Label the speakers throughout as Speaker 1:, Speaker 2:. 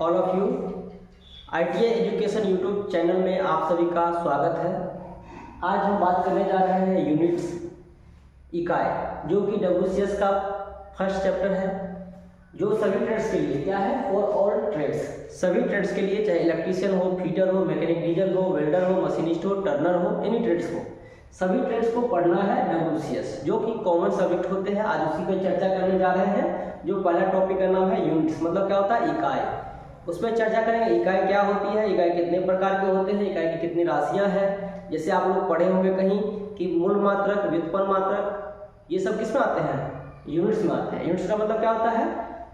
Speaker 1: All of you. ITI education YouTube channel में आप सभी का स्वागत है। आज हम बात करने जा रहे हैं यूनिट्स इकाई, जो कि WCS का फर्स्ट चैप्टर है, जो सभी ट्रेड्स के लिए क्या है, फॉर ऑल ट्रेड्स, सभी ट्रेड्स के लिए, चाहे इलेक्ट्रीशियन हो, फीटर हो, मैकेनिक डीजल हो, वेल्डर हो, मशीनिस्ट हो, टर्नर हो, एनी ट्रेड्स हो, सभी ट्रेड्स को पढ़ना है WCS, जो कि कॉमन सब्जेक्ट होते हैं। आज उसी पर चर्चा करने जा रहे हैं। जो पहला टॉपिक का नाम है यूनिट्स, मतलब क्या होता है, इकाई। उसमें चर्चा करेंगे इकाई क्या होती है, इकाई कितने प्रकार के होते हैं, इकाई की कितनी राशियां हैं। जैसे आप लोग पढ़े होंगे कहीं कि मूल मात्रक, व्युत्पन्न मात्रक, ये सब किस में आते हैं, यूनिट्स में आते हैं। यूनिट्स का मतलब क्या होता है,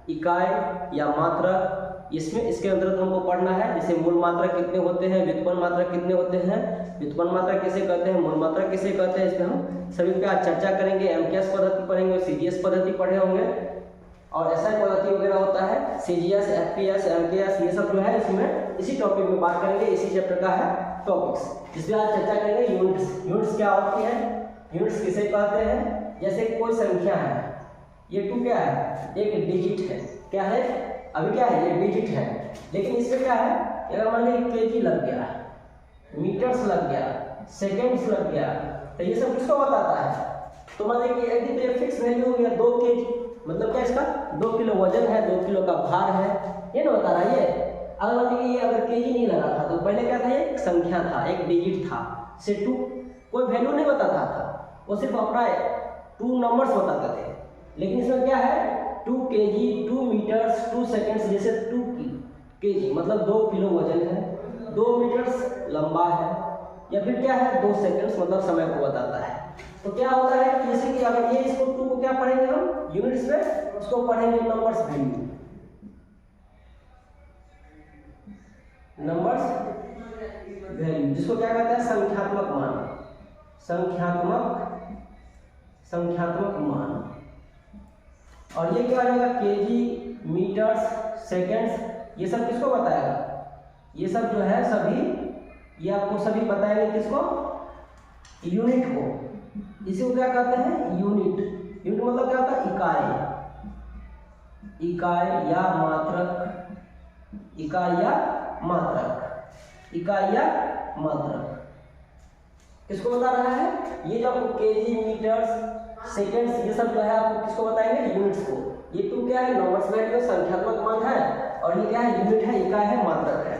Speaker 1: इकाई या मात्रक। इसमें इसके अंतर्गत हमको पढ़ना है, जैसे मूल मात्रक कितने होते हैं, व्युत्पन्न मात्रक कितने होते हैं, व्युत्पन्न मात्रक किसे कहते हैं, मूल मात्रक किसे कहते हैं। इसमें हम सभी पे आज चर्चा करेंगे। MKS पद्धति पढ़ेंगे, CGS पद्धति पढ़े होंगे, और SI पद्धति वगैरह होता है, CGS, FPS, MKS, ये सब जो है इसमें इसी टॉपिक में बात करेंगे। इसी चैप्टर का है टॉपिक्स, जिसमें आज चर्चा करेंगे यूनिट्स। यूनिट्स क्या होती है, यूनिट्स किसे कहते हैं। जैसे कोई संख्या है, ये 2 क्या है, एक डिजिट है, क्या है, अभी क्या है, ये डिजिट है, लेकिन इसमें क्या है, अगर मान लीजिए केजी लग गया, मीटर्स लग गया, सेकेंड्स लग गया, तो ये सब किसको बताता है। तो मान लीजिए यदि फिक्स वैल्यू हो गया 2 kg, मतलब क्या, इसका 2 किलो वजन है, 2 किलो का भार है, ये ना बता रहा है। ये अगर मान लीजिए ये अगर केजी नहीं लगा था, तो पहले क्या था, ये एक संख्या था, एक डिजिट था, से 2 कोई वैल्यू नहीं बताता था, वो सिर्फ अपना 2 नंबर्स बताते थे। लेकिन इसमें क्या है, 2 kg, 2 मीटर्स, 2 सेकेंड्स, जैसे 2 kg मतलब 2 किलो वजन है, 2 मीटर्स लंबा है, या फिर क्या है 2 सेकेंड्स मतलब समय को बताता है। तो क्या होता है कि जैसे कि अगर ये इसको 2 को क्या पढ़ेंगे हम यूनिट्स में, उसको पढ़ेंगे नंबर्स वैल्यू, नंबर्स वैल्यू, जिसको क्या कहते हैं, संख्यात्मक मान, संख्यात्मक मान। और ये क्या हो जाएगा, केजी, मीटर्स, सेकेंड्स, ये सब किसको बताएगा, ये सब जो है सभी, ये आपको सभी बताएंगे किसको, यूनिट को। इसी को क्या कहते हैं, यूनिट। यूनिट मतलब क्या होता है, इकाई या मात्रक, इकाई या मात्रक, इकाई या मात्रक किसको बता रहा है। ये जो आपको केजी, मीटर्स, सेकेंड्स, ये सब जो है आपको किसको बताएंगे, यूनिट्स को। ये 2 क्या है, नंबर्स वैल्यू, संख्यात्मक मान है, और ये क्या है, यूनिट है, इकाई है, मात्रक है।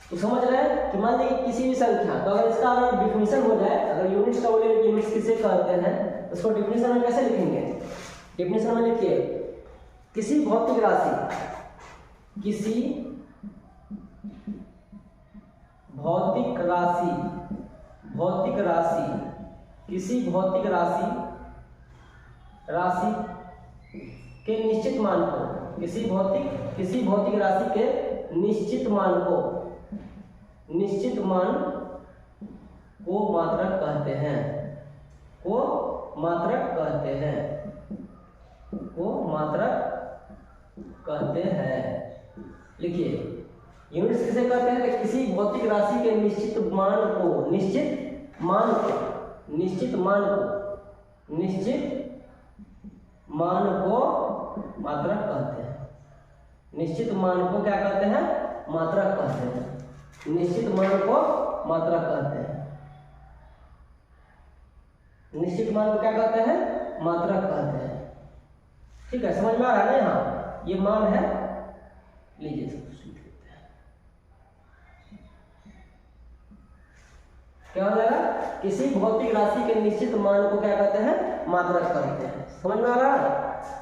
Speaker 1: तो समझ रहे हैं कि मान लीजिए किसी भी संख्या, तो अगर इसका अगर डिफिनीशन हो जाए, अगर यूनिट्स का बोले यूनिट्स किसे कहते हैं, उसको डिफिनीशन में कैसे लिखेंगे। डिफिनीशन में लिखिए, किसी भौतिक राशि, किसी भौतिक राशि, किसी भौतिक राशि के निश्चित मान को, किसी भौतिक राशि के निश्चित मान को मात्रक कहते हैं, को मात्रक कहते हैं। लिखिए, यूनिट्स किसे कहते हैं, कि किसी भौतिक राशि के निश्चित मान को मात्रक कहते हैं। निश्चित मान को क्या कहते हैं, मात्रक कहते हैं। निश्चित मान को मात्रक कहते हैं। निश्चित मान को क्या कहते हैं, मात्रक कहते हैं। ठीक है, समझ में आ रहा है ना। यहाँ ये मान है, लीजिए सब कुछ लिख लेते हैं। क्या हो जाएगा, किसी भौतिक राशि के निश्चित मान को क्या कहते हैं, मात्रक कहते हैं। समझ में आ रहा है,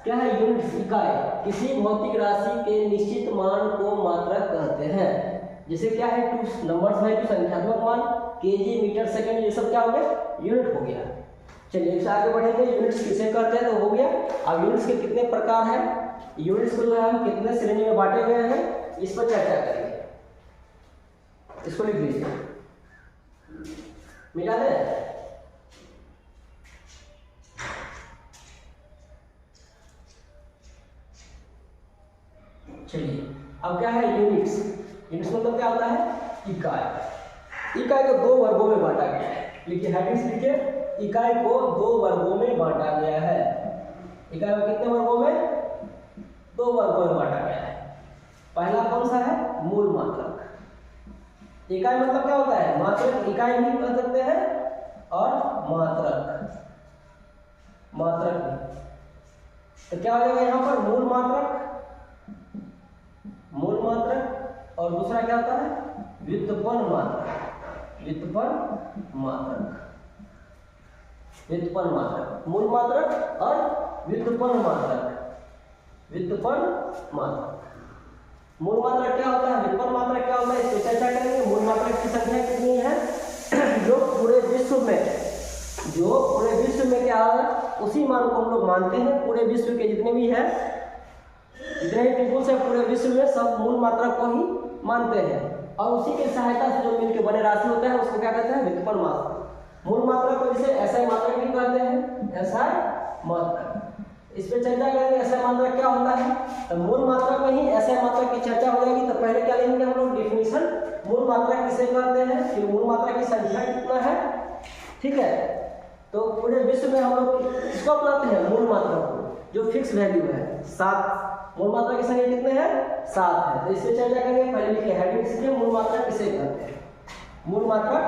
Speaker 1: क्या है, यूनिट्स, इकाई, किसी भौतिक राशि के निश्चित मान को मात्रक कहते हैं। जैसे क्या है, 2 नंबर्स है, 2 संख्यात्मक मान, केजी, मीटर, सेकंड, ये सब क्या हो गया, यूनिट हो गया। चलिए इससे आगे बढ़ेंगे, यूनिट्स किसे कहते हैं, तो हो गया। अब यूनिट्स के कितने प्रकार हैं, यूनिट्स को जो है हम कितने श्रेणी में बांटे गए हैं, इस पर चर्चा करेंगे। इसको लिख लीजिए, मिला है। चलिए अब क्या है, यूनिट्स। यूनिट्स मतलब क्या होता है, इकाई। इकाई को 2 वर्गों में बांटा गया है। लिखिए, हेडिंग्स लिखिए, इकाई को 2 वर्गों में बांटा गया है। इकाई को कितने वर्गों में, 2 वर्गों में बांटा गया है। पहला कौन इकाई मतलब क्या होता है, मात्रक इकाई भी कह सकते हैं और मात्रक, मात्रक भी। तो क्या हो जाएगा यहाँ पर मूल मात्रक, मूल मात्रक, और दूसरा क्या होता है व्युत्पन्न मात्रक, व्युत्पन्न मात्रक, व्युत्पन्न मात्रक, मूल मात्रक और व्युत्पन्न मात्रक, व्युत्पन्न मात्रक। मूल मात्रक क्या होता है, व्युत्पन्न मात्रक क्या होता है, इसको चर्चा करेंगे। मूल मात्रक की संख्या कितनी है, जो पूरे विश्व में, जो पूरे विश्व में क्या है उसी मान को हम लोग मानते हैं। पूरे विश्व के जितने भी है, जितने भी पीपुल्स है पूरे विश्व में, सब मूल मात्रक को ही मानते हैं और उसी की सहायता से जो मिलकर बने राशि होता है उसको क्या कहते हैं, व्युत्पन्न मात्रक। मूल मात्रक को जिसे एसआई मात्रक भी कहते हैं, एसआई मात्रक। इस पे चर्चा करेंगे एसआई मात्रक क्या होता है। तो मूल मात्रक में ही एसआई मात्रक की चर्चा हो जाएगी। तो पहले क्या लेंगे हम लोग डेफिनेशन, मूल मात्रक किसे कहते हैं, फिर मूल मात्रक की संख्या कितना है, ठीक है। तो पूरे विश्व में हम लोग इसको अपनाते हैं मूल मात्रक को, जो फिक्स वैल्यू है 7। मूल मात्रा की संख्या कितने हैं, 7 है। तो इसमें चर्चा करेंगे। पहले लिखिए हेडिंग सीखिए, मूल मात्रा किसे कहते हैं, मूल मात्रा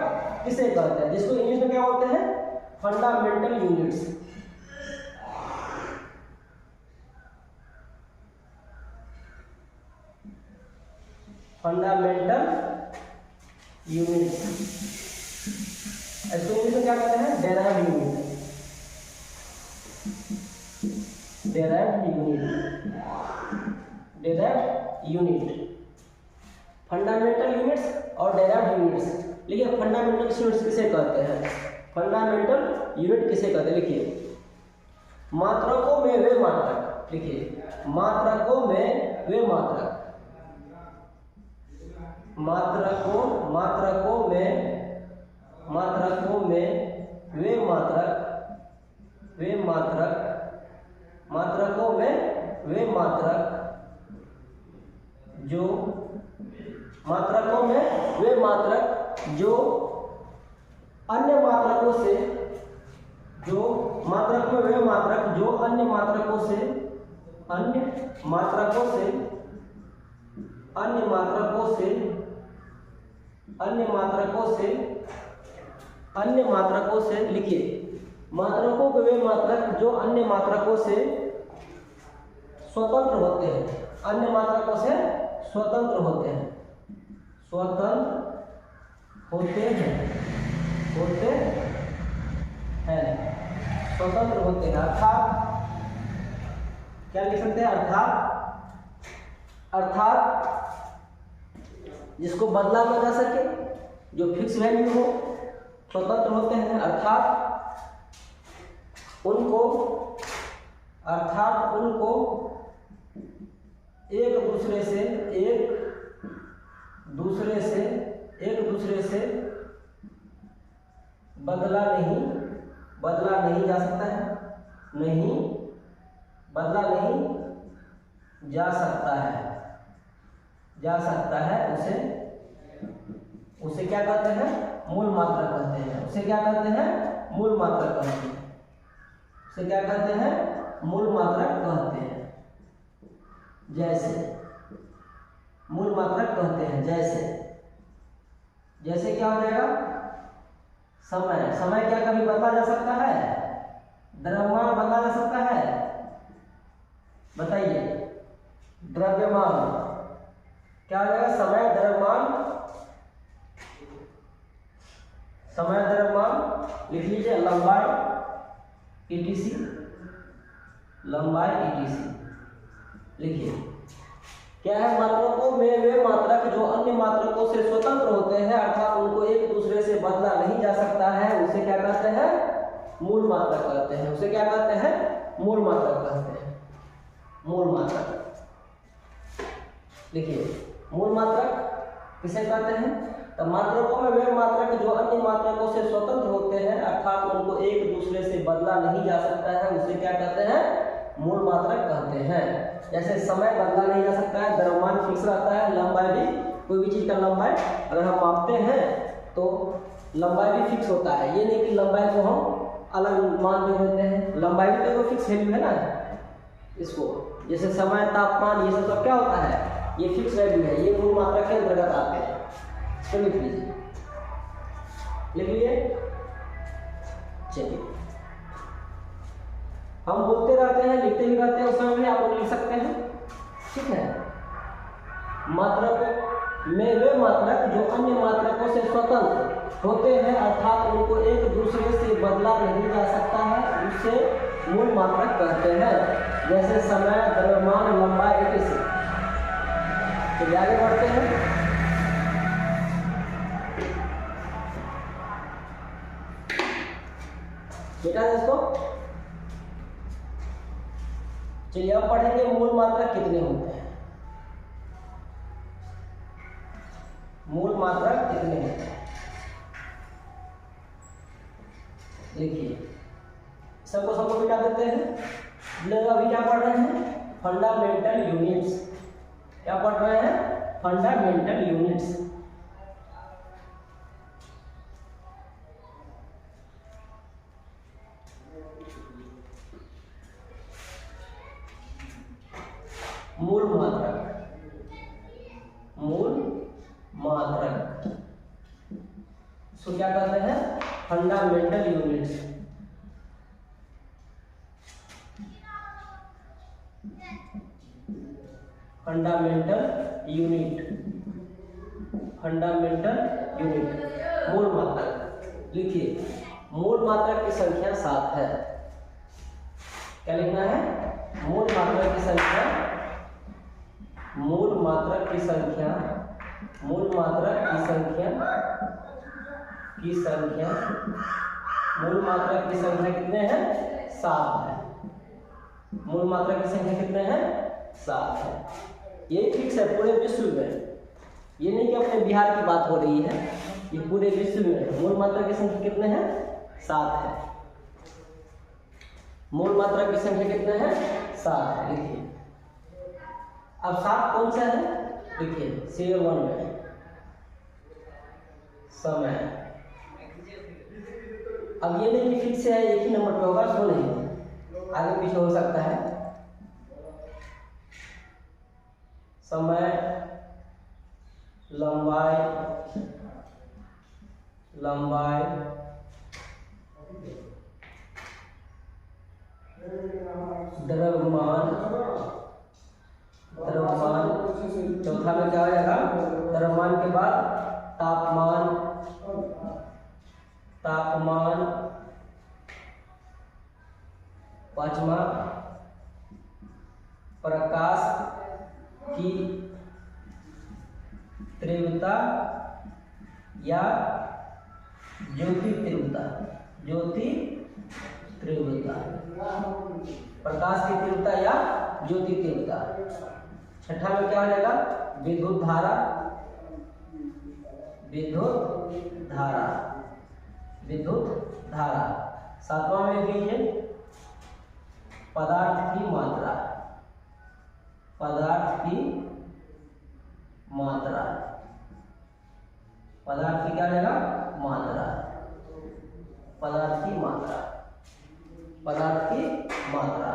Speaker 1: किसे कहते हैं, जिसको इंग्लिश में क्या बोलते हैं, फंडामेंटल यूनिट्स। फंडामेंटल यूनिट्स, इसको इंग्लिश में क्या कहते हैं, derived unit, derived unit, derived unit, fundamental units और डेराइव्ड यूनिट्स। लिखिए फंडामेंटल यूनिट्स किसे कहते हैं, फंडामेंटल यूनिट किसे कहते हैं, लिखिए मात्रकों में वे मात्रक, लिखिए मात्रकों में वे मात्रक, मात्रकों मात्रकों में, मात्रकों में वे मात्रक, वे मात्रक, मात्रकों में वे मात्रक जो, मात्रकों में वे मात्रक जो अन्य मात्रकों से, जो मात्रक में वे मात्रक जो अन्य मात्रकों से, अन्य मात्रकों से, अन्य मात्रकों से, अन्य मात्रकों से, अन्य मात्रकों से, लिखिए मात्रकों के वे मात्रक जो अन्य मात्रकों से स्वतंत्र होते हैं, अन्य मात्रकों से स्वतंत्र होते हैं, स्वतंत्र होते हैं, होते हैं, स्वतंत्र होते हैं। अर्थात क्या लिख सकते हैं, अर्थात, अर्थात जिसको बदला ना जा सके, जो फिक्स वैल्यू हो, स्वतंत्र होते हैं। अर्थात उनको, अर्थात उनको एक दूसरे से, एक दूसरे से, एक दूसरे से बदला नहीं, बदला नहीं जा सकता है, नहीं बदला नहीं जा सकता है, जा सकता है, उसे, उसे क्या कहते हैं, मूल मात्रा कहते हैं। उसे क्या कहते हैं, मूल मात्रा कहते हैं। उसे क्या कहते हैं, मूल मात्रा कहते हैं। जैसे मूल मात्रक कहते हैं, जैसे, जैसे क्या हो जाएगा, समय, समय क्या कभी बदला जा सकता है, द्रव्यमान बदला जा सकता है, बताइए, द्रव्यमान क्या हो जाएगा, समय द्रव्यमान, समय द्रव्यमान लिख लीजिए, लंबाई ईटीसी, लंबाई ईटीसी लिखिए। क्या है, मात्रकों में वे मात्रक जो अन्य मात्रकों से स्वतंत्र होते हैं, अर्थात उनको एक दूसरे से बदला नहीं जा सकता है, उसे क्या कहते हैं, मूल मात्रक कहते हैं। उसे क्या कहते हैं, मूल मात्रक कहते हैं, मूल मात्रक लिखिए। मूल मात्रक किसे कहते हैं, तो मात्रकों में वे मात्रक जो अन्य मात्रकों से स्वतंत्र होते हैं, अर्थात उनको एक दूसरे से बदला नहीं जा सकता है, उसे क्या कहते हैं, मूल मात्रक कहते हैं। जैसे समय बदला नहीं जा सकता है, द्रव्यमान फिक्स रहता है, लंबाई भी, कोई भी चीज़ का लंबाई अगर हम मापते हैं तो लंबाई भी फिक्स होता है। ये नहीं कि लंबाई को हम अलग मान दे देते हैं, लंबाई भी तो फिक्स वैल्यू है ना इसको। जैसे समय, तापमान, ये सब क्या होता है, ये फिक्स वैल्यू है, ये मूल मात्रा के अंतर्गत आते हैं। इसको लिख लीजिए। लिख लिए। चलिए, हम बोलते रहते हैं, लिखते भी रहते हैं, उस समय भी आप लोग लिख सकते हैं। ठीक है, मात्रक में वे मात्रक जो अन्य मात्रकों से स्वतंत्र होते हैं, अर्थात उनको एक दूसरे से बदला नहीं जा सकता है, उसे मूल मात्रक कहते हैं। जैसे समय, द्रव्यमान, लंबाई, etc। तो आगे बढ़ते हैं। बेटा इसको चलिए अब पढ़ेंगे मूल मात्रक कितने होते हैं। मूल मात्रक कितने होते हैं देखिए, सबको मिटा देते हैं। लोग अभी क्या पढ़ रहे हैं? Fundamental units. क्या पढ़ रहे हैं? Fundamental units. मूल मात्रक, मूल मात्रक इसको क्या कहते हैं? Fundamental units. Fundamental unit, fundamental unit, मूल मात्रक। लिखिए, मूल मात्रक की संख्या 7 है। क्या लिखना है? मूल मात्रक की संख्या, मूल मात्रक की संख्या, मूल मात्रक की संख्या, मूल मात्रक की संख्या कितने हैं? 7 है। मूल मात्रक की संख्या कितने हैं? 7 है। ये फिक्स है पूरे विश्व में, ये नहीं कि अपने बिहार की बात हो रही है, ये पूरे विश्व में मूल मात्रक की संख्या कितने हैं? 7 है। मूल मात्रक की संख्या कितने हैं? 7 है। लिखिए, अब 7 कौन सा है? देखिए सीरियल 1 में समय। अब ये नहीं कि फिक्स है एक ही नंबर पे होगा, सो नहीं, आगे पीछे हो सकता है। समय, लंबाई, लंबाई, द्रव्यमान, द्रव्यमान, चौथा में क्या हो जाएगा? द्रव्यमान के बाद तापमान, तापमान, पांचवा प्रकाश की तीव्रता या ज्योति तीव्रता, ज्योति तीव्रता, प्रकाश की तीव्रता या ज्योति तीव्रता। छठा में क्या हो जाएगा? विद्युत धारा, विद्युत धारा, विद्युत धारा। सातवां में लिख लीजिए पदार्थ की मात्रा, पदार्थ की मात्रा, पदार्थ की क्या रहेगा? मात्रा, पदार्थ की मात्रा, पदार्थ की मात्रा।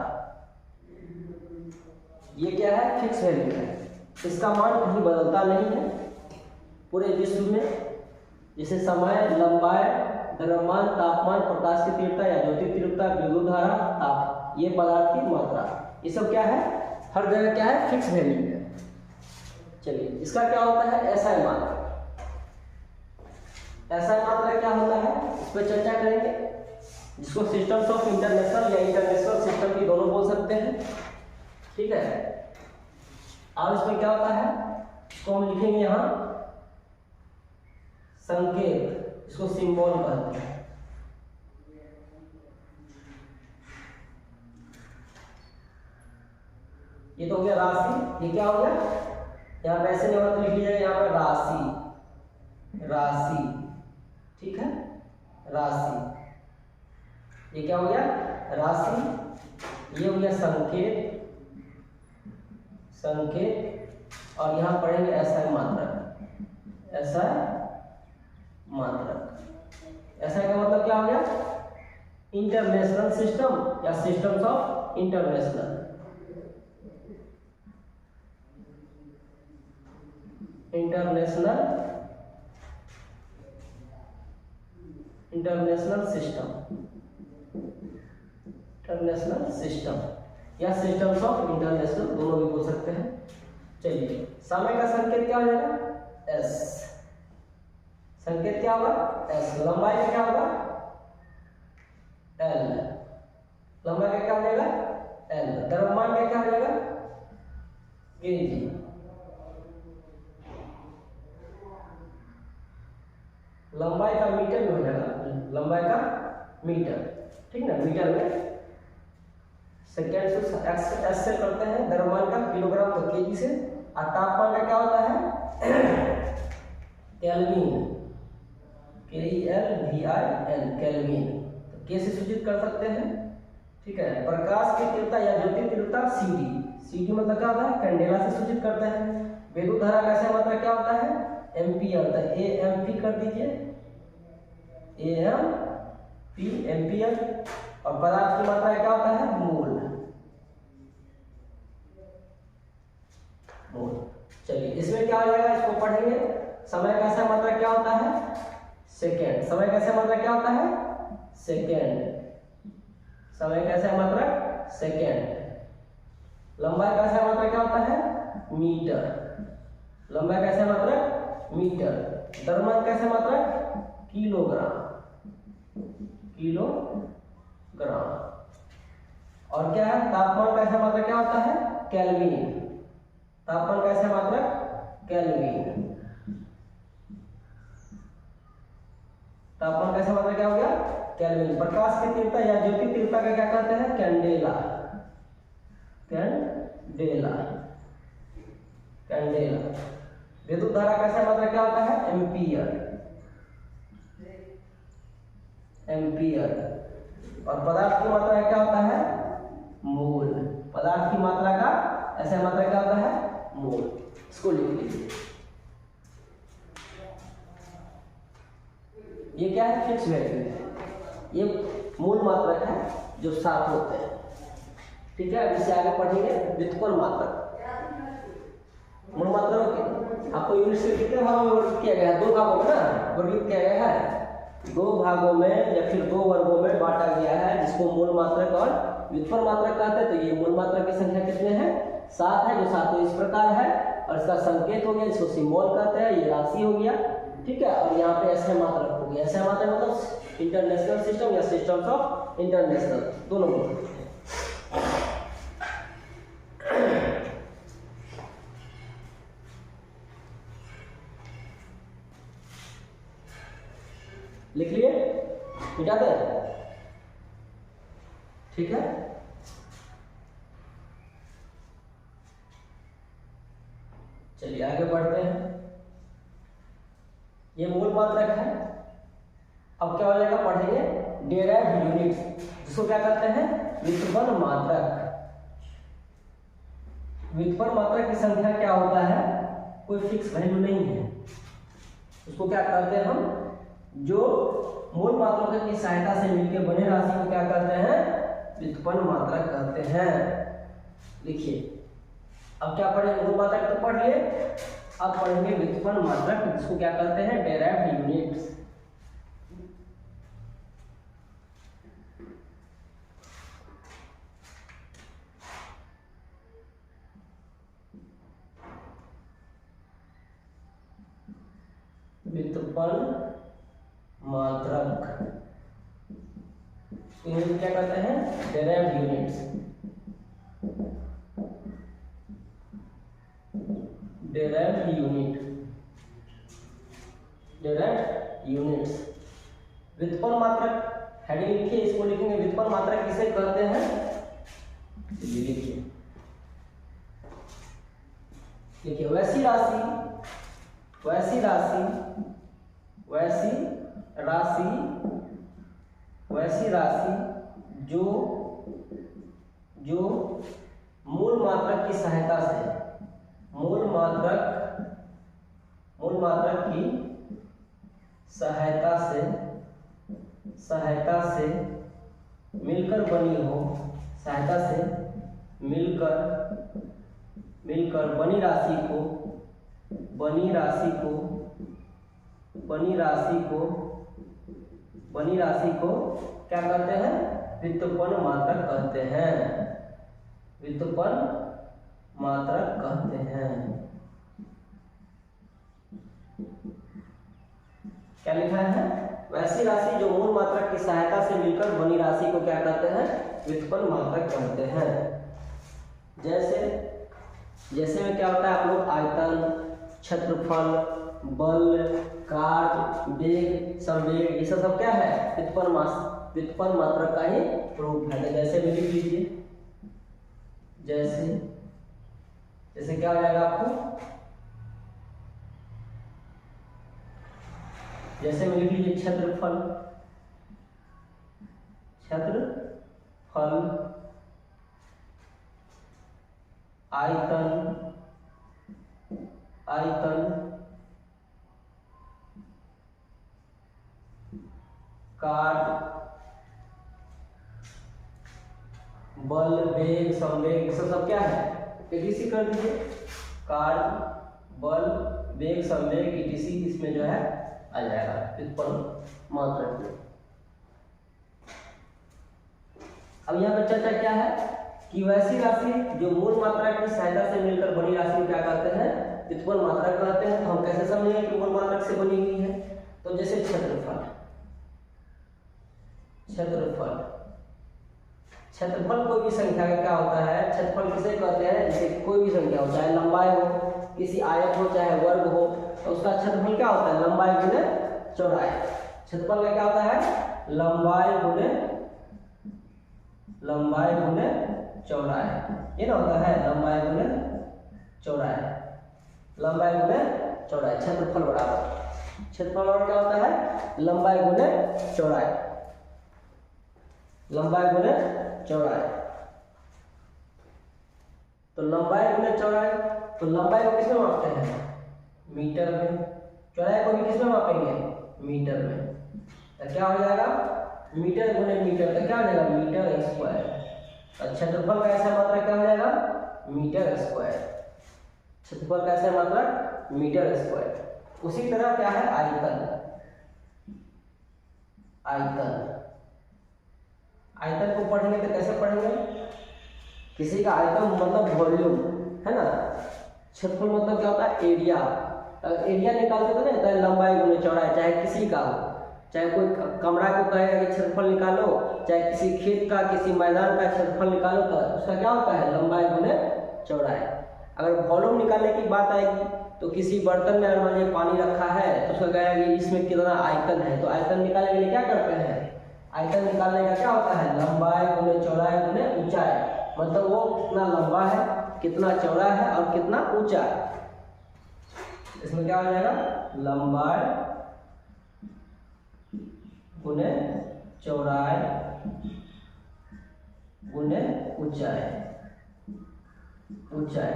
Speaker 1: ये क्या है? फिक्स वैल्यू है, इसका मान कहीं बदलता नहीं है पूरे विश्व में। जैसे समय, लंबाई, द्रव्यमान, तापमान, प्रकाश की तीव्रता या ज्योति तीव्रता, विद्युत धारा, ताप, ये पदार्थ की मात्रा, ये सब क्या है? हर जगह क्या है? फिक्स वैल्यू है। चलिए, इसका क्या होता है? एसआई मात्रक। एसआई मात्रक क्या होता है इस पर चर्चा करेंगे, जिसको सिस्टम्स ऑफ इंटरनेशनल या इंटरनेशनल सिस्टम की दोनों बोल सकते हैं। ठीक है, अब इसमें क्या होता है? इसको हम लिखेंगे यहाँ संकेत, इसको सिंबल कहते हैं। ये तो हो गया राशि, ये क्या हो गया? यहाँ पैसे नहीं होगा तो लिख लीजिएगा यहाँ पर राशि, राशि। ठीक है, राशि, ये क्या हो गया? राशि। ये हो गया संकेत, संकेत। और यहाँ पढ़ेंगे एसआई मात्रक, एसआई मात्रक। एसआई का मतलब क्या हो गया? इंटरनेशनल सिस्टम या systems of international, international international system, international system या सिस्टम्स ऑफ इंटरनेशनल, दोनों भी बोल सकते हैं। चलिए, समय का संकेत क्या हो जाएगा? एस। संकेत क्या होगा? एस। लंबाई का क्या होगा? एल। लंबाई का क्या हो जाएगा? एल। द्रव्यमान का क्या हो जाएगा? केजी। लंबाई का मीटर में हो जाएगा, लंबाई का मीटर, ठीक ना। मीटर में सेकेंड से एस से करते हैं, द्रव्यमान का किलोग्राम का केजी से, और तापमान का क्या होता है? Kelvin, KELVIN, kelvin. तो के से सूचित कर सकते हैं, ठीक है। प्रकाश की तीव्रता या ज्योति तीव्रता CD, CD मतलब क्या होता है? कैंडेला से सूचित करते हैं। विद्युत धारा का ऐसा मात्रा क्या होता है? एम्पियर, तो AMP कर दीजिए, AMP, एम्पियर। और पदार्थ की मात्रा क्या होता है? मोल, मोल। चलिए, इसमें क्या हो जाएगा, इसको पढ़ेंगे। समय का ऐसा मात्रा क्या होता है? सेकेंड। समय का ऐसा मात्रा क्या होता है? सेकेंड। समय का ऐसा मात्रा सेकेंड। लंबाई का ऐसा मात्रा क्या होता है? मीटर। लंबाई का ऐसा मात्रा मीटर। द्रव्यमान का ऐसा मात्रा किलोग्राम, किलोग्राम। और क्या है? तापमान का ऐसा मात्रा क्या होता है? केल्विन। तापमान का ऐसा मात्रा केल्विन। तापमान का ऐसा मात्रा क्या हो गया? केल्विन। प्रकाश की तीव्रता या ज्योति तीव्रता का क्या कहते हैं? Candela, candela, candela. विद्युत धारा का ऐसा मात्रा क्या होता है? Ampere, ampere. और पदार्थ की मात्रा क्या होता है? मोल। पदार्थ की मात्रा का ऐसा मात्रा क्या होता है? मोल। इसको लिख लीजिए। ये क्या है? फिक्स वैल्यू है, ये मूल मात्रक है जो सात होते हैं, ठीक है। अब इससे आगे पढ़ेंगे व्युत्पन्न मात्रक। मूल मात्रक आपको यूनिट से कितने भागों में वर्गीकृत किया गया है? 2 भागों में ना वर्गीकृत किया गया है। 2 भागों में या फिर 2 वर्गों में बांटा गया है, जिसको मूल मात्रक और व्युत्पन्न मात्रक कहते हैं। तो ये मूल मात्रक की संख्या कितने हैं? 7 है, जो सातों इस प्रकार है। और इसका संकेत हो गया, जिसको सिंबल कहते हैं, ये राशि हो गया, ठीक है। और यहाँ पे ऐसे मात्रक हो गया। ऐसे मात्रक मतलब इंटरनेशनल सिस्टम या सिस्टम्स ऑफ इंटरनेशनल, दोनों बोल सकते हैं। लिख लिए? मिटा दे, ठीक है। चलिए आगे बढ़ते हैं। ये मूल मात्रक है। अब क्या हो जाएगा? पढ़ेंगे डेराइव्ड यूनिट्स, जिसको क्या कहते हैं? व्युत्पन्न मात्रक। व्युत्पन्न मात्रक की संख्या क्या होता है? कोई फिक्स वैल्यू नहीं है। उसको क्या कहते हैं हम? जो मूल मात्रकों की सहायता से मिलकर बने राशि को क्या कहते हैं? व्युत्पन्न मात्रक कहते हैं। लिखिए, अब क्या पढ़ेंगे? मूल मात्रक तो पढ़ लिए, अब पढ़ेंगे व्युत्पन्न मात्रक, जिसको क्या कहते हैं? Derived units. व्युत्पन्न मात्रक इन्हें क्या कहते हैं? Derived units. Derived unit, derived units. व्युत्पन्न मात्रक हेडिंग लिखिए, इसको लिखेंगे व्युत्पन्न मात्रक किसे कहते हैं? लिखिए, लिखिए वैसी राशि, वैसी राशि, वैसी राशि, वैसी राशि जो जो मूल मात्रक की सहायता से, मूल मात्रक की सहायता से मिलकर बनी हो, सहायता से मिलकर बनी राशि को बनी राशि को क्या कहते हैं? व्युत्पन्न मात्रक कहते हैं, व्युत्पन्न मात्रक कहते हैं। क्या लिखा है? वैसी राशि जो मूल मात्रक की सहायता से मिलकर बनी राशि को क्या कहते हैं? व्युत्पन्न मात्रक कहते हैं। जैसे में क्या होता है? आप लोग आयतन, क्षेत्रफल, बल, कार्य, वेग, संवेग, ये सब क्या है? व्युत्पन्न मात्रक का ही रूप है। जैसे में लिख लीजिए, जैसे क्या हो जाएगा आपको? जैसे में लिख लीजिए क्षेत्रफल, आयतन, कार्य, बल, वेग, संवेग, ये सब क्या है? एटीसी कर दीजिए। कार्य, बल, वेग, संवेग, एटीसी इसमें जो है आ जाएगा व्युत्पन्न मात्रक में। अब यहाँ पर चर्चा क्या है कि वैसी राशि जो मूल मात्रा की सहायता से मिलकर बनी राशि को क्या कहते हैं? व्युत्पन्न मात्रक कहते हैं। तो हम कैसे समझेंगे कि मूल मात्रक से बनी हुई है? तो जैसे क्षेत्रफल कोई भी संख्या का क्या होता है? क्षेत्रफल किसे कहते हैं? जैसे कोई भी संख्या हो, चाहे लंबाई हो, किसी आयत हो, चाहे वर्ग हो, तो उसका क्षेत्रफल क्या होता है? लंबाई गुने चौड़ाई। क्षेत्रफल का क्या होता है? लंबाई गुने चौड़ाई। ये ना होता है लंबाई गुने चौड़ाई। क्षेत्रफल बराबर क्या होता है? लंबाई गुने चौड़ाई। तो लंबाई गुने चौड़ाई, तो लंबाई को किसमें मापते हैं? मीटर में। चौड़ाई को भी किसमें मापेंगे? मीटर में। तो क्या हो जाएगा? मीटर गुने मीटर, तो क्या हो जाएगा? Metre square. तो क्षेत्रफल का ऐसा मात्रक क्या हो जाएगा? Metre square. क्षेत्रफल का ऐसा मात्रक मीटर स्क्वायर। उसी तरह क्या है? आयतन को पढ़ेंगे तो कैसे पढ़ेंगे? किसी का आयतन मतलब वॉल्यूम है ना, क्षेत्रफल मतलब क्या होता है? एरिया। एरिया निकालते तो नहीं, तो लंबाई गुने चौड़ाई, चाहे किसी का हो, चाहे कोई कमरा को कहेगा कि क्षेत्रफल निकालो, चाहे किसी खेत का, किसी मैदान का क्षेत्रफल निकालो, तो उसका क्या होता है? लंबाई गुने चौड़ाई। अगर वॉल्यूम निकालने की बात आएगी तो किसी बर्तन में अगर मान लीजिए पानी रखा है तो उसका कहेगा कि इसमें कितना आयतन है, तो आयतन निकालने के लिए क्या करते हैं? आयतन निकालने का क्या होता है? लंबाई गुने चौड़ाई गुने ऊंचाई। मतलब वो कितना लंबा है, कितना चौड़ा है और कितना ऊंचा है। इसमें क्या हो जाएगा? लंबाई गुने चौड़ाई गुने ऊंचाई।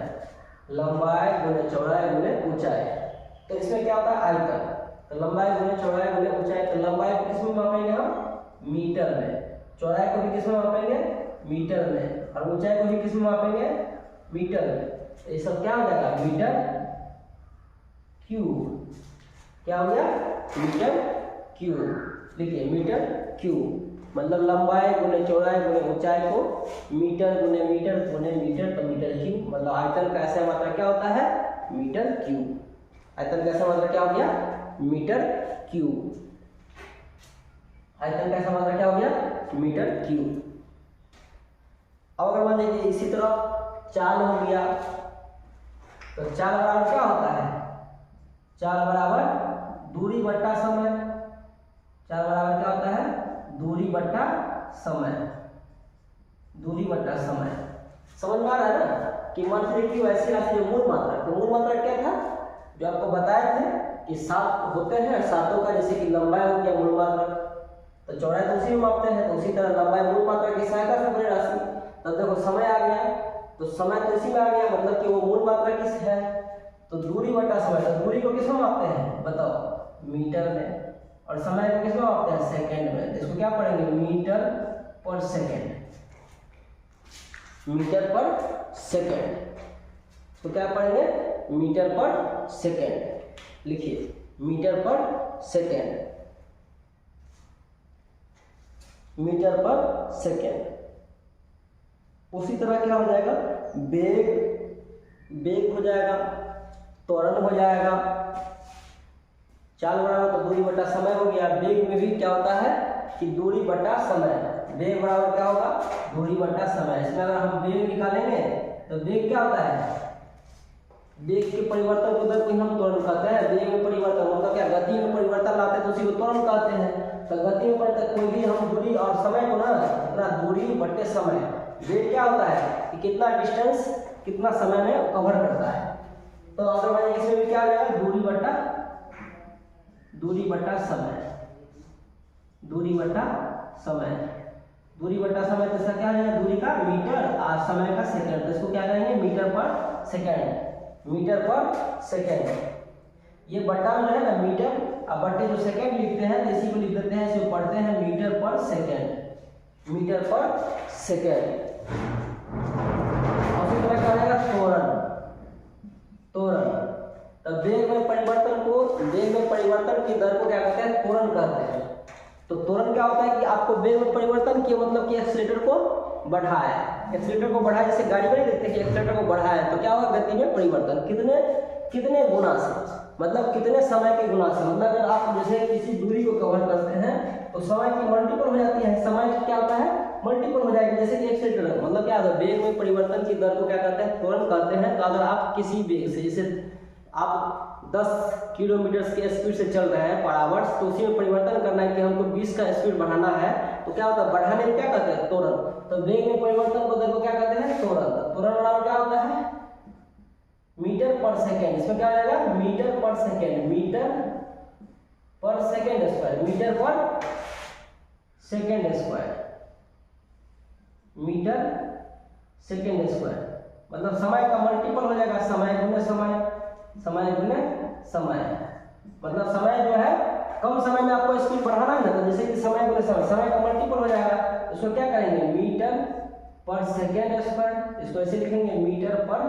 Speaker 1: लंबाई गुने चौड़ाई गुने ऊंचाई। तो इसमें क्या होता है? आयतन। तो लंबाई गुने चौड़ाई गुने ऊंचाई। तो लंबाई को किसमें मापेंगे हम? मीटर में। चौड़ाई को भी किसमें मापेंगे? मीटर में। और ऊंचाई को भी किसमें मापेंगे? मीटर में। ये सब क्या हो जाएगा? Metre cube. क्या हो गया? Metre cube. लिखिए मीटर क्यूब। मतलब लंबाई गुने चौड़ाई गुने ऊंचाई को मीटर गुने मीटर गुने मीटर, तो मीटर क्यूब। मतलब आयतन का ऐसा मात्रक क्या होता है? Metre cube. आयतन का ऐसा मात्रक क्या हो गया? Metre cube. आयतन का ऐसा मात्रक क्या हो गया? Metre cube. अब अगर मान लीजिए इसी तरह चाल हो गया, तो चाल बराबर क्या होता है? चाल बराबर दूरी बट्टा समय। चाल बराबर क्या होता है? दूरी बट्टा समय। समझ में आ रहा है ना कि मात्रक की वैसी राशि जो मूल मात्रक, तो मूल मात्रक क्या था जो आपको बताए थे कि 7 होते हैं। 7 का जैसे कि लंबाई हो गया मूल मात्रक, तो चौड़ाई तो उसी में मापते हैं, तो उसी तरह लंबाई मूल मात्रक की सहायता से बनी राशि। तब देखो समय आ गया, तो समय तो इसी में आ गया, मतलब कि वो मूल मात्रक किस है? तो दूरी बट्टा समय। तो दूरी को किसमें मापते हैं? बताओ? मीटर में। और समय को किसमें मापते हैं? सेकंड में। इसको क्या पढ़ेंगे? मीटर पर सेकंड। तो क्या पढ़ेंगे? मीटर पर सेकंड। लिखिए मीटर पर सेकंड। Metre per second. उसी तरह क्या हो जाएगा, बेग हो जाएगा, त्वरण हो जाएगा, चाल बराबर तो दूरी बटा समय हो गया। बेग में भी क्या होता है कि दूरी बटा समय, बेग बराबर क्या होगा, दूरी बटा समय। इसमें अगर हम बेग निकालेंगे तो बेग क्या होता है, बेग के परिवर्तन को दर को हम त्वरण कहते हैं। बेग में परिवर्तन मतलब क्या, गति में परिवर्तन लाते हैं तो उसी को त्वरण कहते हैं। तो गति में परिवर्तन कोई भी हम दूरी और समय को ना, कितना दूरी बटे समय। बेग क्या होता है कि कितना डिस्टेंस कितना समय में कवर करता है। तो अदरवाइज इसमें भी क्या आ जाएगा, दूरी बटा समय, दूरी बटा समय। दूरी बटा समय तो इसका क्या है, दूरी का मीटर और समय का सेकंड, तो इसको क्या करेंगे मीटर पर सेकंड, मीटर पर सेकंड। ये बट्टा में जो है ना मीटर, अब बट्टे जो सेकंड लिखते हैं तो इसी को लिख देते हैं, इसे पढ़ते हैं मीटर पर सेकंड, मीटर पर सेकंड। उसी तरह क्या रहेगा त्वरण, त्वरण। तो वेग में परिवर्तन को, वेग में परिवर्तन की दर को क्या कहते हैं, त्वरण कहते हैं। तो त्वरण क्या होता है कि आपको वेग में परिवर्तन किया मतलब कि एक्सीलरेटर को बढ़ाया, एक्सीलरेटर को बढ़ाया, जैसे गाड़ी में नहीं देखते कि एक्सीलरेटर को बढ़ाया तो क्या होगा, गति में परिवर्तन। कितने गुना से, मतलब कितने समय के गुना से। मतलब अगर आप जैसे किसी दूरी को कवर करते हैं तो समय की मल्टीपल हो जाती है, समय क्या होता है मल्टीपल हो जाएगी। जैसे कि एक्सीलरेटर मतलब क्या होता है, वेग में परिवर्तन की दर को क्या कहते हैं, त्वरण कहते हैं। तो अगर आप किसी वेग से, जैसे आप 10 किलोमीटर के स्पीड से चल रहे हैं पर आवर्स, तो उसी में परिवर्तन करना है कि हमको 20 का स्पीड बढ़ाना है, तो क्या होता है, बढ़ाने में क्या कहते हैं, त्वरण। तो वेग में परिवर्तन को दर को क्या कहते हैं, त्वरण। त्वरण बराबर क्या होता है, मीटर पर सेकेंड। इसमें क्या हो जाएगा, metre per second, metre per second square, metre per second square, metre second square. मतलब समय का मल्टीपल हो जाएगा, समय गुने समय, समय गुने समय। मतलब समय जो है कम समय में आपको स्पीड बढ़ाना है ना, तो जैसे कि समय गुने समय, समय का मल्टीपल हो जाएगा। इसको क्या करेंगे, मीटर पर सेकेंड स्क्वायर, इसको ऐसे लिखेंगे मीटर पर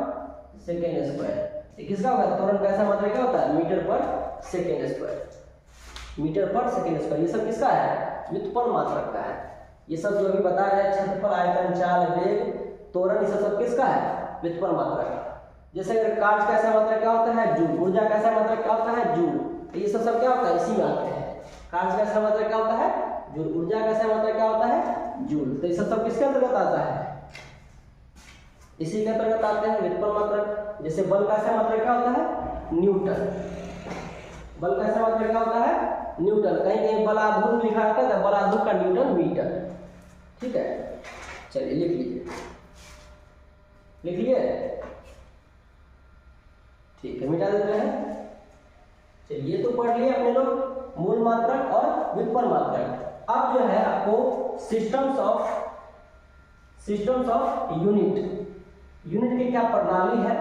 Speaker 1: सेकेंड स्क्वायर। ये किसका होगा, त्वरण का ऐसा मतलब क्या होता है, metre per second square, metre per second square. ये सब किसका है, व्युत्पन्न मात्रक का है। ये सब जो अभी बता रहे हैं, क्षेत्रफल, आयतन, चाल, वेग, त्वरण, ये सब किसका है, व्युत्पन्न मात्रक। जैसे अगर कार्य का ऐसा मात्रक क्या होता है, जूल। ऊर्जा का ऐसा मात्रक क्या होता है, जूल। तो ये सब क्या होता है, इसी में आते हैं। कार्य का ऐसा मात्रक क्या होता है, जूल। ऊर्जा का ऐसा मात्रक क्या होता है, जूल। तो ये सब किसके अंतर्गत आता है, इसी के अंतर्गत आते हैं, व्युत्पन्न मात्रक। जैसे बल का ऐसा मात्रक क्या होता है, न्यूटन। बल का ऐसा मात्रक क्या होता है, न्यूटन। कहीं कहीं बलाधुर लिखा रहता है, बलाधुर का न्यूटन मीटर। ठीक है, चलिए लिख लीजिए, लिख लिए, ठीक है, मिटा देते हैं। चलिए, तो पढ़ लिए अपने लोग मूल मात्रक और व्युत्पन्न मात्रक। अब जो है आपको सिस्टम्स ऑफ यूनिट की क्या प्रणाली है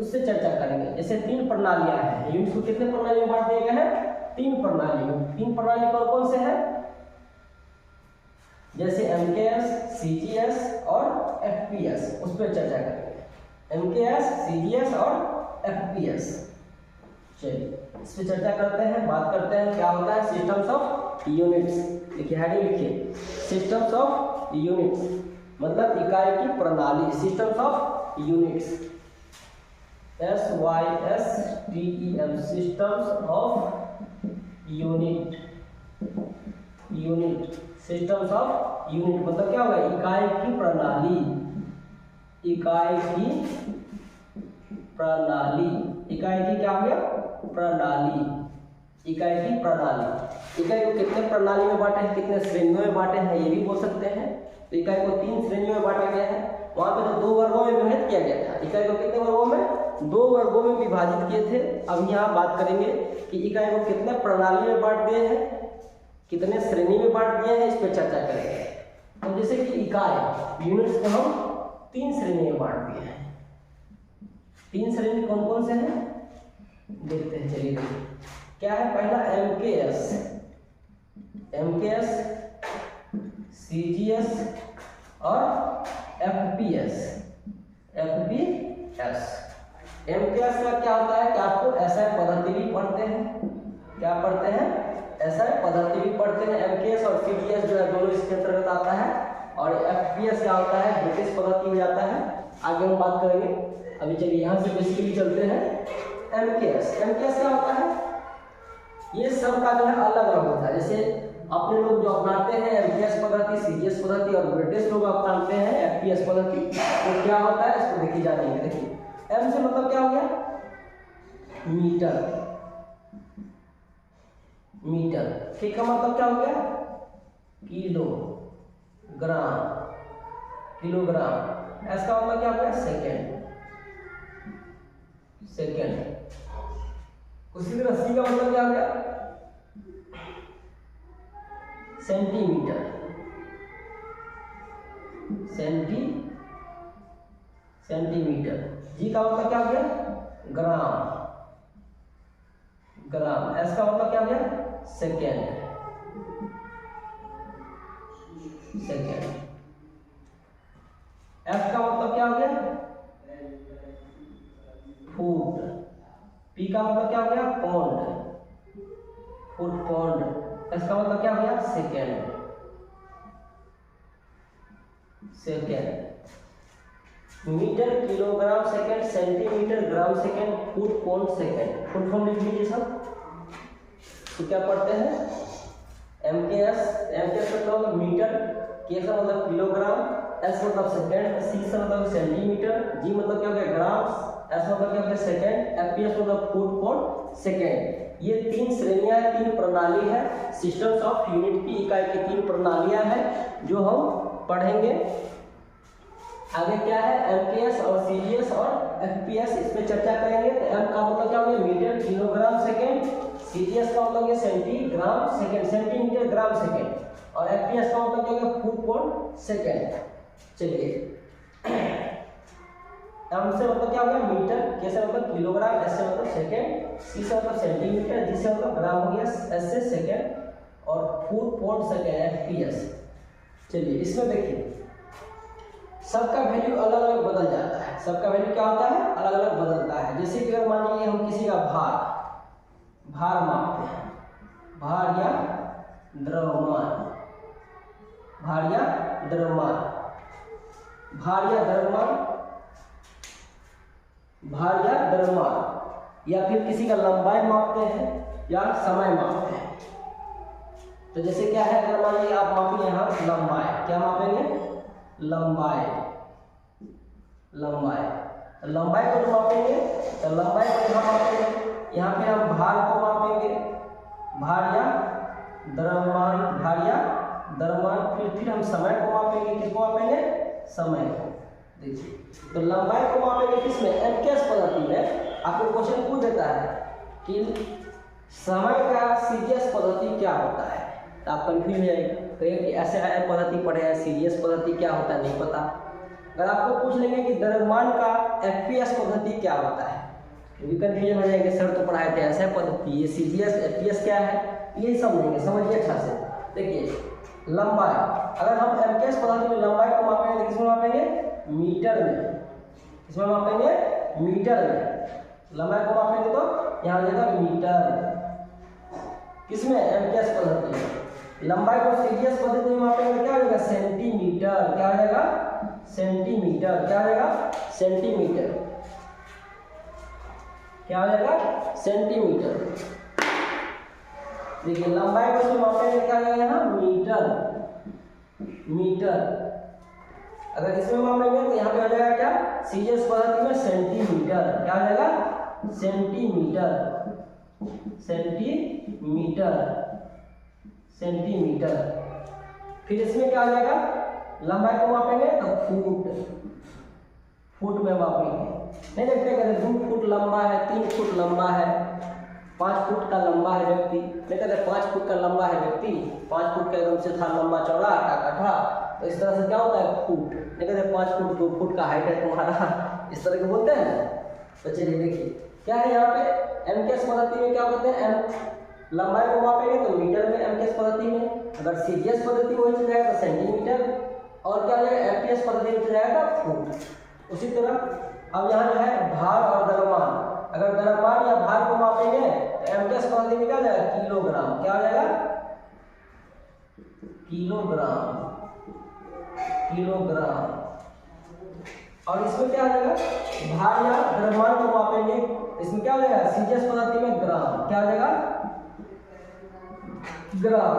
Speaker 1: उससे चर्चा करेंगे। जैसे 3 प्रणालियां हैं, यूनिट को कितने प्रणाली में बांट दिए गए हैं, 3 प्रणाली में। 3 प्रणाली कौन कौन से हैं, जैसे MKS, CGS और FPS, उस पर चर्चा करेंगे। MKS, CGS और FPS। चलिए, इस पर चर्चा करते हैं, बात करते हैं क्या होता है सिस्टम्स ऑफ यूनिट्स। लिखिए, हेडिंग लिखिए, सिस्टम्स ऑफ यूनिट्स मतलब इकाई की प्रणाली, systems of units, SYSTEM, systems of unit, systems of unit मतलब क्या होगा, इकाई की प्रणाली, इकाई की प्रणाली, इकाई की क्या हो गया, प्रणाली, इकाई की प्रणाली। इकाई को कितने प्रणाली में बांटे हैं, कितने श्रेणियों में बांटे हैं, ये भी बोल सकते हैं। तो इकाई को 3 श्रेणियों में बांटा गया है। वहां पे तो 2 वर्गों में विभाजित किया गया था। इकाई को कितने वर्गों में, 2 वर्गों में विभाजित किए थे। अब यहाँ बात करेंगे कि इकाई को कितने प्रणाली में बांट दिए हैं, कितने श्रेणी में बांट दिए हैं, इस पर चर्चा करेंगे। तो जैसे कि इकाई यूनिट्स को हम 3 श्रेणी में बांट दिए हैं। 3 श्रेणी कौन कौन से हैं देखते हैं, चलिए देखिए। क्या है, पहला MKS, CGS और FPS। MKS का क्या होता है कि आपको SI पद्धति भी पढ़ते हैं। क्या पढ़ते हैं, SI पद्धति भी पढ़ते हैं। MKS और CGS जो है दोनों इसके अंतर्गत आता है, और FPS क्या होता है, ब्रिटिश पद्धति में जाता है। आगे हम बात करेंगे। अभी चलिए यहाँ से बेसिकली चलते हैं। MKS क्या होता है, ये सब का जो है अलग अलग होता है। जैसे अपने लोग जो अपनाते हैं MKS पद्धति, CGS पद्धति, और ब्रिटिश लोग अपनाते हैं FPS पद्धति, तो क्या होता है इसको देखिए जानेंगे। देखिए M से मतलब क्या हो गया, मीटर, ठीक है, मतलब क्या हो गया, किलोग्राम। S का मतलब क्या हो गया, सेकेंड। उसी तरह C का मतलब क्या हो गया, सेंटीमीटर। G का मतलब क्या हो गया, ग्राम। S का मतलब क्या हो गया, सेकेंड। F का मतलब क्या हो गया, फुट। P का मतलब क्या हो गया, पौंड। S का मतलब क्या हो गया, second. Metre, kilogram, second, centimetre, gram, second, foot, pound, second. Full form लिख लीजिए सब। तो क्या पढ़ते हैं, MKS मतलब मीटर, K का मतलब किलोग्राम, S मतलब सेकेंड, C से मतलब सेंटीमीटर, G मतलब क्या हो गया, ग्राम, S मतलब क्या हो गया, सेकेंड, FPS मतलब फुट, पौंड, सेकेंड। ये 3 श्रेणियां है, 3 प्रणाली है। सिस्टम्स ऑफ यूनिट की इकाई की 3 प्रणालियां हैं जो हम पढ़ेंगे। आगे क्या है, MKS और CGS और FPS, इस पे चर्चा करेंगे। तो M का मतलब क्या हो गया, मीटर, किलोग्राम, सेकेंड। CGS का मतलब ये centigram, second, centimetre, gram, second. और FPS का मतलब क्या हो गया, फुट, पौंड, सेकेंड। चलिए M से मतलब क्या हो गया, मीटर, K से मतलब किलोग्राम, S से मतलब सेकेंड, C से मतलब सेंटीमीटर, G से मतलब ग्राम हो गया, S से सेकेंड, और फुट, पौंड, सेकेंड, FPS। चलिए इसमें देखिए सबका वैल्यू अलग अलग बदल जाता है। सबका वैल्यू क्या होता है, अलग अलग बदलता है। जैसे कि अगर मान लीजिए हम किसी का भार मापते हैं, भार या द्रव्यमान, या फिर किसी का लंबाई मापते हैं या समय मापते हैं। तो जैसे क्या है, अगर मान लीजिए आप मापेंगे यहाँ लंबाई, क्या मापेंगे, लंबाई को जो मापेंगे, तो लंबाई को यहाँ मापेंगे, यहाँ पे हम भार को मापेंगे, भार या द्रव्यमान, फिर हम समय को मापेंगे, किसको मापेंगे, समय को। देखिए तो लंबाई को मापेंगे किसमें, MKS पद्धति में। आपको क्वेश्चन पूछ देता है कि समय का CGS पद्धति क्या होता है, तो आप कंफ्यूज हो जाएंगे, कहेंगे कि SI पद्धति पढ़े हैं, CGS पद्धति क्या होता है नहीं पता। अगर आपको पूछ लेंगे कि द्रव्यमान का FPS पद्धति क्या होता है, भी कंफ्यूजन हो जाएंगे, सर तो पढ़ाए थे SI पद्धति, ये CGS FPS क्या है, ये समझेंगे, समझिए अच्छा से। देखिए लंबाई, अगर हम MKS पद्धति में लंबाई को मापेंगे तो किसमें मापेंगे, मीटर में। किसमें मापेंगे, मीटर में। लंबाई को मापेंगे तो यहाँ हो जाएगा मीटर, किसमें, MKS पद्धति में। लंबाई को CGS पद्धति में मापेंगे क्या हो जाएगा, सेंटीमीटर। क्या हो जाएगा, सेंटीमीटर। क्या हो जाएगा, सेंटीमीटर। क्या हो जाएगा, सेंटीमीटर। देखिए लंबाई को इसमें मापेंगे क्या हो जाएगा, यहाँ मीटर। अगर इसमें मापेंगे तो यहाँ पे हो जाएगा क्या, CGS पद्धति में सेंटीमीटर। क्या हो जाएगा, सेंटीमीटर। फिर इसमें क्या हो जाएगा, लंबाई को मापेंगे तो फुट में मापेंगे। नहीं देखते कहते 2 फुट लंबा है, 3 फुट लंबा है, 5 फुट का लंबा है व्यक्ति। नहीं कहते 5 फुट का लंबा है व्यक्ति, 5 फुट का एकदम से था लंबा चौड़ा काठा, तो इस तरह से क्या होता है, फुट। नहीं कहते 5 फुट 2 फुट का हाइट है तुम्हारा, इस तरह के बोलते हैं ना। तो चलिए देखिए क्या है यहाँ पे, MKS पद्धति में क्या बोलते हैं, लंबाई को मापेंगे तो मीटर में MKS पद्धति में। अगर CGS पद्धति में चल जाएगा तो सेंटीमीटर, और क्या हो जाएगा FPS पद्धति में चल जाएगा फुट। उसी तरह अब यहाँ जो है भार और द्रव्यमान, अगर द्रव्यमान या भार को मापेंगे तो एमकेएस पद्धति में क्या हो जाएगा, किलोग्राम। क्या हो जाएगा, किलोग्राम, किलोग्राम। और इसमें क्या हो जाएगा, भार या द्रव्यमान को मापेंगे, इसमें क्या हो जाएगा, सीजीएस पद्धति में ग्राम। क्या हो जाएगा, ग्राम।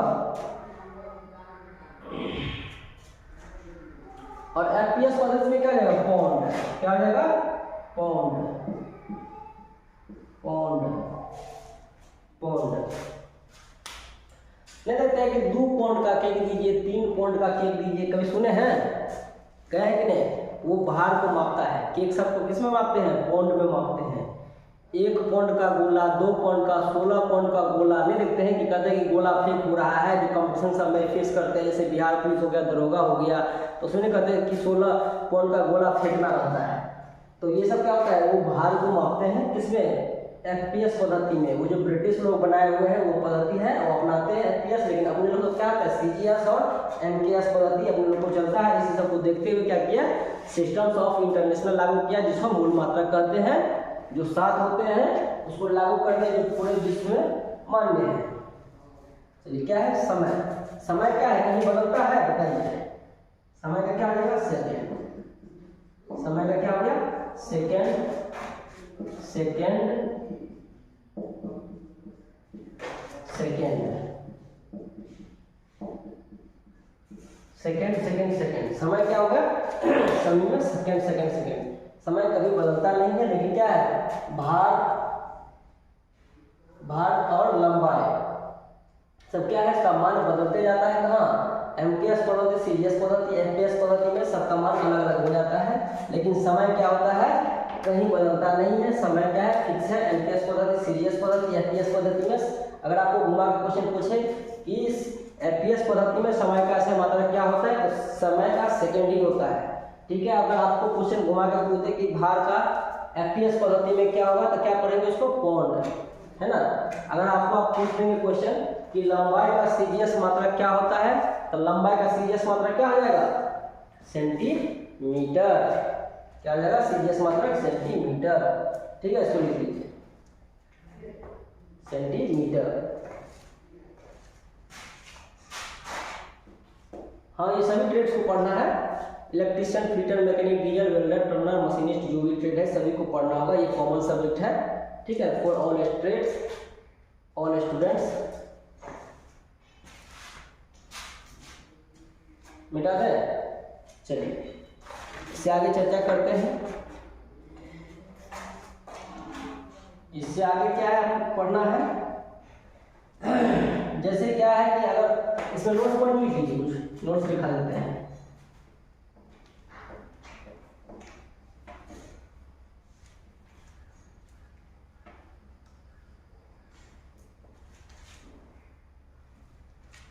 Speaker 1: और एफपीएस पद्धति में क्या हो जाएगा, पौंड। क्या हो जाएगा, पौंड, पौंड, पौंड। ले लेते हैं कि 2 पौंड का केक दीजिए, 3 पौंड का केक दीजिए। कभी सुने हैं, कहे हैं कि नहीं? वो भार को मापता है। केक सबको किस में मापते हैं, पौंड में मापते हैं। 1 पौंड का गोला, 2 पौंड का, 16 पौंड का गोला। नहीं देखते हैं कि कहते हैं कि गोला फेंक हो रहा है, जो कंपटीशन सब में फेस करते हैं, जैसे बिहार पुलिस हो गया, दरोगा हो गया, तो उसमें कहते हैं कि 16 पौंड का गोला फेंकना रहता है। तो ये सब क्या होता है, वो भार को मापते हैं किसमें, एफपीएस पद्धति में। वो जो ब्रिटिश लोग बनाए हुए हैं वो पद्धति है, वो अपनाते हैं एफपीएस, लेकिन अपने लोग को क्या होता है, सीजीएस और एमकेएस पद्धति अपने लोग को चलता है। इसी सब को देखते हुए क्या किया, सिस्टम्स ऑफ इंटरनेशनल लागू किया, जिसको मूल मात्रा कहते हैं। जो 7 होते हैं उसको लागू करने जो पूरे विश्व में मान्य है। चलिए, क्या है, समय। समय क्या है, कहीं बदलता है, बताइए। समय का क्या हो जाएगा, सेकेंड। समय का क्या हो गया, second, second, second, second, second, second. समय क्या होगा, समय में सेकेंड, सेकेंड, सेकेंड। समय कभी बदलता नहीं है, लेकिन क्या है, भार, भार और लंबाई सब क्या है, इसका मान बदलते जाता है। कहाँ, एमकेएस पद्धति, सीजीएस पद्धति, एफपीएस पद्धति में सबका मान अलग अलग हो जाता है, लेकिन समय क्या होता है, कहीं बदलता नहीं है। समय क्या है, फिक्स है। एमकेएस पद्धति, सीजीएस पद्धति, एफपीएस पद्धति में अगर आपको घुमा के क्वेश्चन पूछे कि इस एफपीएस पद्धति में समय का ऐसा मात्रा क्या होता है, तो समय का सेकेंड ही होता है। ठीक है, अगर आपको क्वेश्चन घुमा के पूछे कि भार का एफपीएस पद्धति में क्या होगा, तो क्या पढ़ेंगे उसको, पौंड, है ना। अगर आपको आप पूछ देंगे क्वेश्चन कि लंबाई का सीजीएस मात्रा क्या होता है, तो लंबाई का सीजीएस मात्रा क्या हो जाएगा, सेंटीमीटर। क्या हो जाएगा, सीजीएस मात्रा सेंटीमीटर। ठीक है, इसको लिख लीजिए, सेंटीमीटर। हाँ, ये सभी ट्रेड्स को पढ़ना है। Electrician, fitter, mechanic, diesel, welder, Turner, machinist, जो भी ट्रेड है सभी को पढ़ना होगा। ये कॉमन सब्जेक्ट है। ठीक है, for all trades, all students. मिटा दें, चलिए इससे आगे चर्चा करते हैं। इससे आगे क्या है, आपको पढ़ना है। जैसे क्या है कि अगर इसमें नोट्स पढ़ लीजिए, कुछ नोट्स लिखा देते हैं।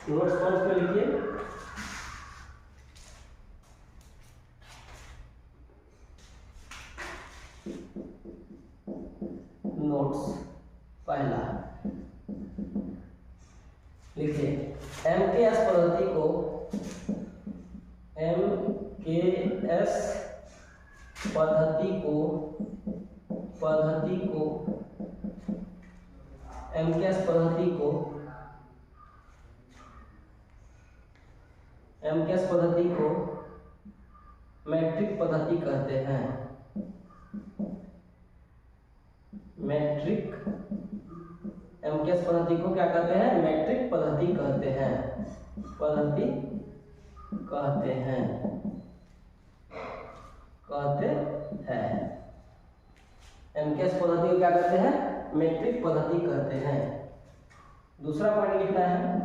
Speaker 1: नोट्स कौन पे लिखिए, नोट्स पहला लिखिए, एमकेएस पद्धति को, एमकेएस पद्धति को, एमकेएस पद्धति को, एमकेएस पद्धति को मैट्रिक पद्धति कहते हैं। मैट्रिक, एमकेएस पद्धति को क्या कहते हैं, मैट्रिक पद्धति कहते हैं, पद्धति कहते हैं, कहते हैं। एमकेएस पद्धति को क्या कहते हैं, मैट्रिक पद्धति कहते हैं। दूसरा पॉइंट लिखना है,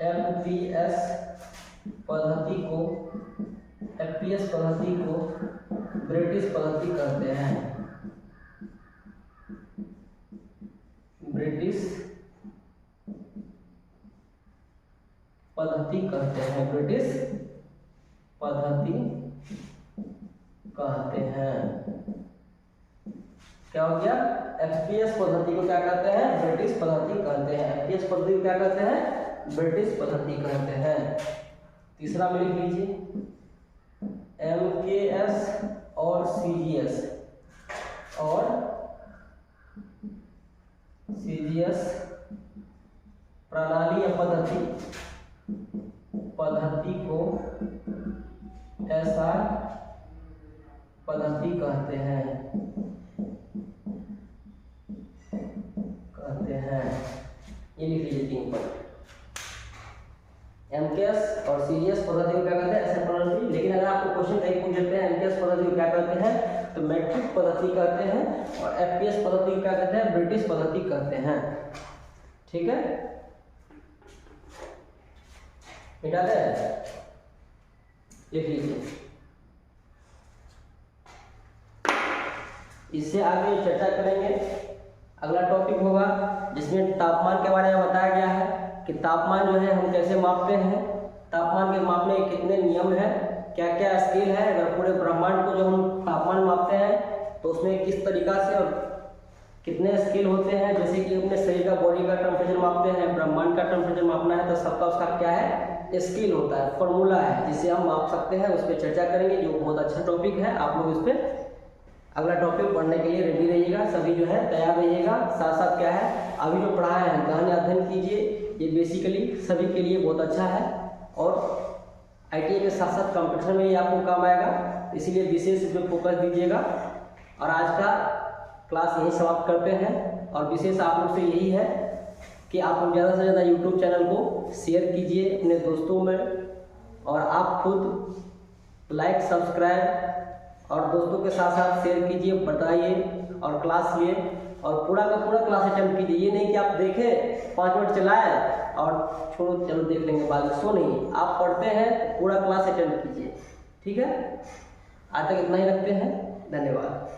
Speaker 1: एफपीएस पद्धति को, एफपीएस पद्धति को ब्रिटिश पद्धति कहते हैं, ब्रिटिश पद्धति कहते हैं, ब्रिटिश पद्धति कहते हैं। क्या हो गया, एफपीएस पद्धति को क्या कहते हैं, ब्रिटिश पद्धति कहते हैं। एफपीएस पद्धति को क्या कहते हैं, ब्रिटिश पद्धति कहते हैं। तीसरा में लिख लीजिए, एमकेएस और सीजीएस और सीजीएस प्रणाली या पद्धति को एसआई पद्धति कहते हैं ये लिख लीजिए 3 पॉइंट। एमकेएस और सीजीएस पद्धति को क्या कहते हैं, एसआई पद्धति। लेकिन अगर आपको क्वेश्चन कहीं पूछ लेते हैं एमकेएस पद्धति को क्या कहते हैं तो मैट्रिक पद्धति कहते हैं, और एफपीएस पद्धति को क्या कहते हैं, ब्रिटिश पद्धति कहते हैं। ठीक है, मिटा दे, लिख लीजिए। इससे आगे चर्चा करेंगे। अगला टॉपिक होगा जिसमें तापमान के बारे में बताया गया है कि तापमान जो है हम कैसे मापते हैं, तापमान के मापने के कितने नियम हैं, क्या क्या स्केल है। अगर पूरे ब्रह्मांड को जो हम तापमान मापते हैं तो उसमें किस तरीका से और कितने स्केल होते हैं। जैसे कि अपने शरीर का बॉडी का टेम्परेचर मापते हैं, ब्रह्मांड का टेम्परेचर मापना है तो सबका उसका क्या है, स्केल होता है, फॉर्मूला है जिसे हम माप सकते हैं। उस पर चर्चा करेंगे जो बहुत अच्छा टॉपिक है। आप लोग इस पर अगला टॉपिक पढ़ने के लिए रेडी रहिएगा, सभी जो है तैयार रहिएगा। साथ साथ क्या है, अभी जो पढ़ाया है गहन अध्ययन कीजिए, ये बेसिकली सभी के लिए बहुत अच्छा है और आईटीआई के साथ साथ कंप्यूटर में ये आपको काम आएगा, इसीलिए विशेष इस पर फोकस दीजिएगा। और आज का क्लास यहीं समाप्त करते हैं, और विशेष आप लोग से यही है कि आप लोग ज़्यादा से ज़्यादा यूट्यूब चैनल को शेयर कीजिए अपने दोस्तों में, और आप खुद लाइक सब्सक्राइब और दोस्तों के साथ साथ शेयर कीजिए, बताइए और क्लास लिए, और पूरा का पूरा क्लास अटेम्प्ट कीजिए। ये नहीं कि आप देखें 5 मिनट चलाएं और छोड़ो चलो देख लेंगे बाद में, सो नहीं, आप पढ़ते हैं पूरा क्लास अटेम्प्ट कीजिए। ठीक है, आज तक इतना ही रखते हैं, धन्यवाद।